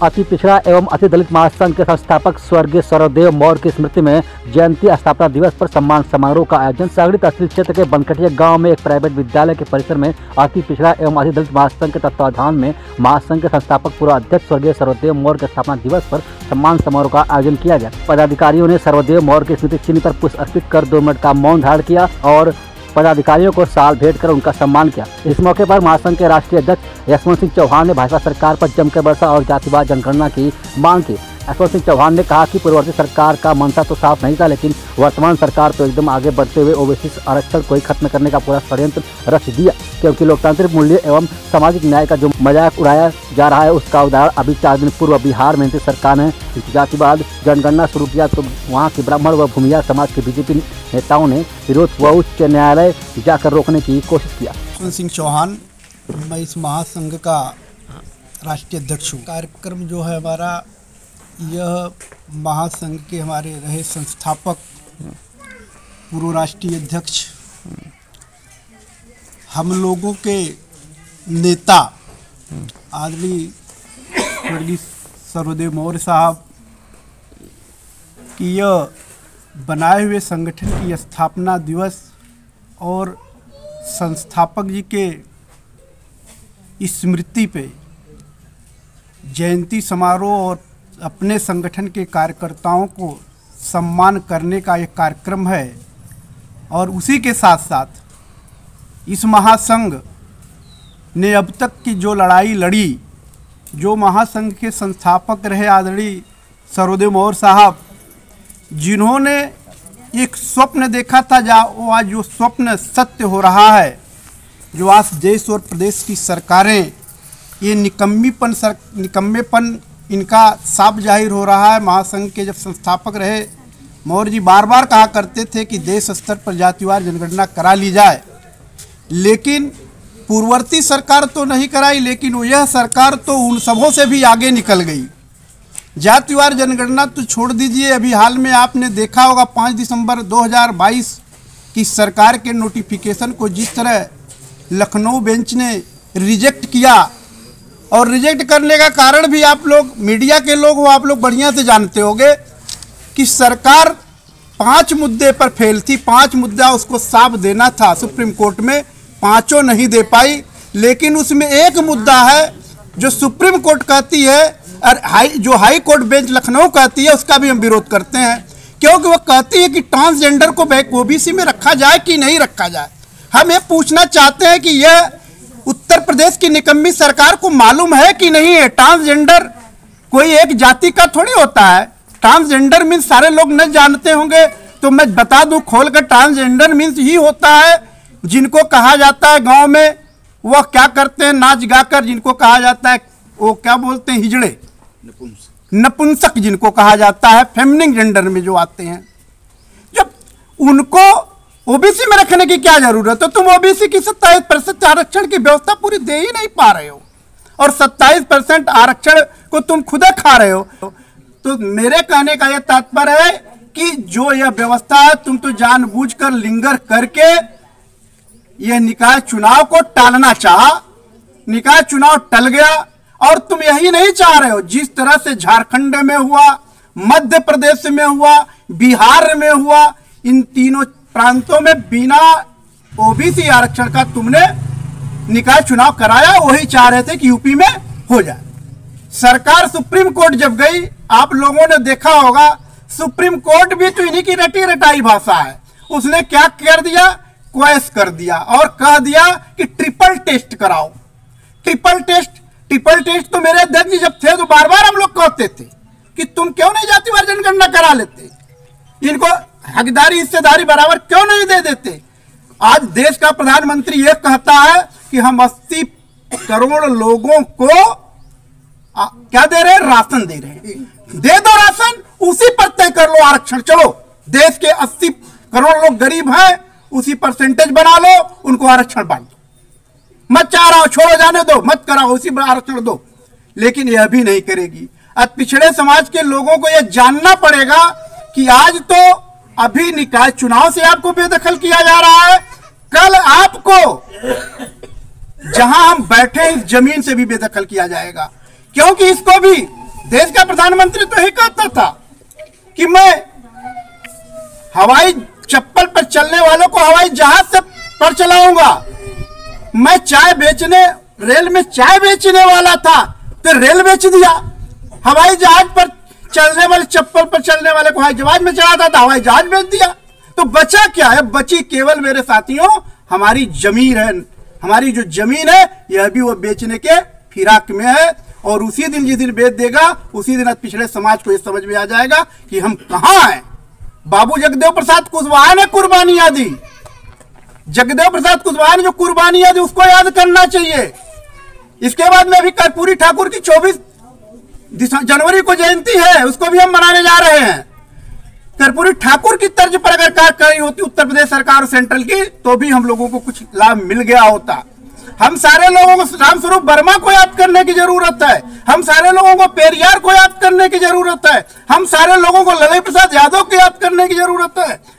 अति पिछड़ा एवं अति दलित महासंघ के संस्थापक स्वर्गीय सर्वदेव मौर्य की स्मृति में जयंती स्थापना दिवस पर सम्मान समारोह का आयोजन सागरी तहसील क्षेत्र के बनकटिया गांव में एक प्राइवेट विद्यालय के परिसर में अति पिछड़ा एवं अति दलित महासंघ के तत्वाधान में महासंघ के संस्थापक पूर्व अध्यक्ष स्वर्गीय सर्वदेव मौर्य के स्थापना दिवस पर सम्मान समारोह का आयोजन किया गया। पदाधिकारियों ने सर्वदेव मौर्य की स्मृति चिन्ह पर पुष्प अर्पित कर 2 मिनट का मौन धारण किया और पदाधिकारियों को साल भेंट कर उनका सम्मान किया। इस मौके पर महासंघ के राष्ट्रीय अध्यक्ष यशवंत सिंह चौहान ने भाजपा सरकार पर जमकर बरसा और जातिवाद जनगणना की मांग की। यशवंत सिंह चौहान ने कहा कि पूर्ववर्ती सरकार का मंशा तो साफ नहीं था, लेकिन वर्तमान सरकार तो एकदम आगे बढ़ते हुए ओबीसी आरक्षण को ही खत्म करने का पूरा षड्यंत्र रच दिया, क्योंकि लोकतांत्रिक मूल्य एवं सामाजिक न्याय का जो मजाक उड़ाया जा रहा है उसका उदाहरण अभी 4 दिन पूर्व बिहार में सरकार ने जातिवाद जनगणना शुरू किया तो वहाँ के ब्राह्मण व भूमिया समाज के बीजेपी नेताओं ने विरोध व उच्च न्यायालय जाकर रोकने की कोशिश किया। यशवंत सिंह चौहान, मैं इस महासंघ का राष्ट्रीय अध्यक्ष हूँ। कार्यक्रम जो है हमारा, यह महासंघ के हमारे रहे संस्थापक पूर्व राष्ट्रीय अध्यक्ष, हम लोगों के नेता आदरणीय स्वर्गीय सर्वदेव मौर्य साहब की यह बनाए हुए संगठन की स्थापना दिवस और संस्थापक जी के स्मृति पे जयंती समारोह और अपने संगठन के कार्यकर्ताओं को सम्मान करने का एक कार्यक्रम है। और उसी के साथ साथ इस महासंघ ने अब तक की जो लड़ाई लड़ी, जो महासंघ के संस्थापक रहे आदरणीय सर्वदेव मौर्य साहब, जिन्होंने एक स्वप्न देखा था, वो आज जो स्वप्न सत्य हो रहा है, जो आज देश और प्रदेश की सरकारें ये निकम्मेपन इनका साफ जाहिर हो रहा है। महासंघ के जब संस्थापक रहे मौर्य जी बार बार कहा करते थे कि देश स्तर पर जातिवार जनगणना करा ली जाए, लेकिन पूर्ववर्ती सरकार तो नहीं कराई, लेकिन यह सरकार तो उन सबों से भी आगे निकल गई। जातिवार जनगणना तो छोड़ दीजिए, अभी हाल में आपने देखा होगा 5 दिसंबर 2022 की सरकार के नोटिफिकेशन को जिस तरह लखनऊ बेंच ने रिजेक्ट किया, और रिजेक्ट करने का कारण भी आप लोग मीडिया के लोग हो, आप लोग बढ़िया से जानते होंगे कि सरकार 5 मुद्दे पर फेल थी। 5 मुद्दा उसको साफ देना था सुप्रीम कोर्ट में, 5 नहीं दे पाई। लेकिन उसमें एक मुद्दा है जो सुप्रीम कोर्ट कहती है और जो हाई कोर्ट बेंच लखनऊ कहती है, उसका भी हम विरोध करते हैं, क्योंकि वो कहती है कि ट्रांसजेंडर को ओबीसी में रखा जाए कि नहीं रखा जाए। हम ये पूछना चाहते हैं कि यह उत्तर प्रदेश की निकम्मी सरकार को मालूम है कि नहीं है, ट्रांसजेंडर कोई एक जाति का थोड़ी होता है। ट्रांसजेंडर मीन्स सारे लोग न जानते होंगे, तो मैं बता दूं खोल कर, ट्रांसजेंडर मीन्स ही होता है जिनको कहा जाता है गांव में वह क्या करते हैं नाच गाकर, जिनको कहा जाता है वो क्या बोलते हैं हिजड़े, नपुंसक जिनको कहा जाता है, फेमिनिन जेंडर में जो आते हैं। जब उनको ओबीसी में रखने की क्या जरूरत है? तुम ओबीसी की 27% आरक्षण की व्यवस्था पूरी दे ही नहीं पा रहे हो, और 27% आरक्षण को तुम खुद खा रहे हो। तो मेरे कहने का यह तात्पर्य है कि जो यह व्यवस्था है, तुम तो जानबूझकर लिंगर करके यह निकाय चुनाव को टालना चाहा। निकाय चुनाव टल गया, और तुम यही नहीं चाह रहे हो। जिस तरह से झारखंड में हुआ, मध्य प्रदेश में हुआ, बिहार में हुआ, इन तीनों प्रांतों में बिना ओबीसी आरक्षण का तुमने निकाय चुनाव कराया, वही चाह रहे थे कि यूपी में हो जाए। सरकार सुप्रीम कोर्ट जब गई, आप लोगों ने देखा होगा, सुप्रीम कोर्ट भी तो इन्हीं की रटी रटाई भाषा है। उसने क्या कर दिया, क्वेश कर दिया और कह दिया कि ट्रिपल टेस्ट कराओ। ट्रिपल टेस्ट तो मेरे अध्यक्ष जी जब थे तो बार बार हम लोग कहते थे कि तुम क्यों नहीं जातिवार जनगणना करा लेते, इनको हकदारी हिस्सेदारी बराबर क्यों नहीं दे देते। आज देश का प्रधानमंत्री यह कहता है कि हम 80 करोड़ लोगों को क्या दे रहे हैं, राशन दे रहे हैं। दे दो राशन, उसी पर तय कर लो आरक्षण। चलो, देश के 80 करोड़ लोग गरीब हैं, उसी परसेंटेज बना लो, उनको आरक्षण बांट दो। मत चाह रहा हो, छोड़ो, जाने दो, मत कराओ, उसी पर आरक्षण दो। लेकिन यह भी नहीं करेगी। अब पिछड़े समाज के लोगों को यह जानना पड़ेगा कि आज तो अभी निकाय चुनाव से आपको बेदखल किया जा रहा है, कल आपको जहां हम बैठे इस जमीन से भी बेदखल किया जाएगा, क्योंकि इसको भी देश का प्रधानमंत्री तो ही कहता था कि मैं हवाई चप्पल पर चलने वालों को हवाई जहाज से पर चलाऊंगा। मैं चाय बेचने, रेल में चाय बेचने वाला था तो रेल बेच दिया। हवाई जहाज पर चलने वाले, चप्पल पर चलने वाले को हवाई जहाज में चलाता था, हवाई जहाज बेच दिया। तो बचा क्या है? बची केवल मेरे साथियों हमारी जमीन है। हमारी जो जमीन है यह भी वो बेचने के फिराक में है, और उसी दिन जिस दिन बेच देगा उसी दिन पिछड़े समाज को ये समझ में आ जाएगा कि हम कहाँ हैं। बाबू जगदेव प्रसाद कुशवाहा ने कुर्बानियां दी, जगदेव प्रसाद कुशवाहा ने जो कुर्बानियां दी उसको याद करना चाहिए। इसके बाद में भी कर्पूरी ठाकुर की 24 जनवरी को जयंती है, उसको भी हम मनाने जा रहे हैं। कर्पूरी ठाकुर की तर्ज पर अगर कार्रवाई होती उत्तर प्रदेश सरकार और सेंट्रल की, तो भी हम लोगों को कुछ लाभ मिल गया होता। हम सारे लोगों को रामस्वरूप वर्मा को याद करने की जरूरत है, हम सारे लोगों को पेरियार को याद करने की जरूरत है, हम सारे लोगों को ललन प्रसाद यादव को याद करने की जरूरत है।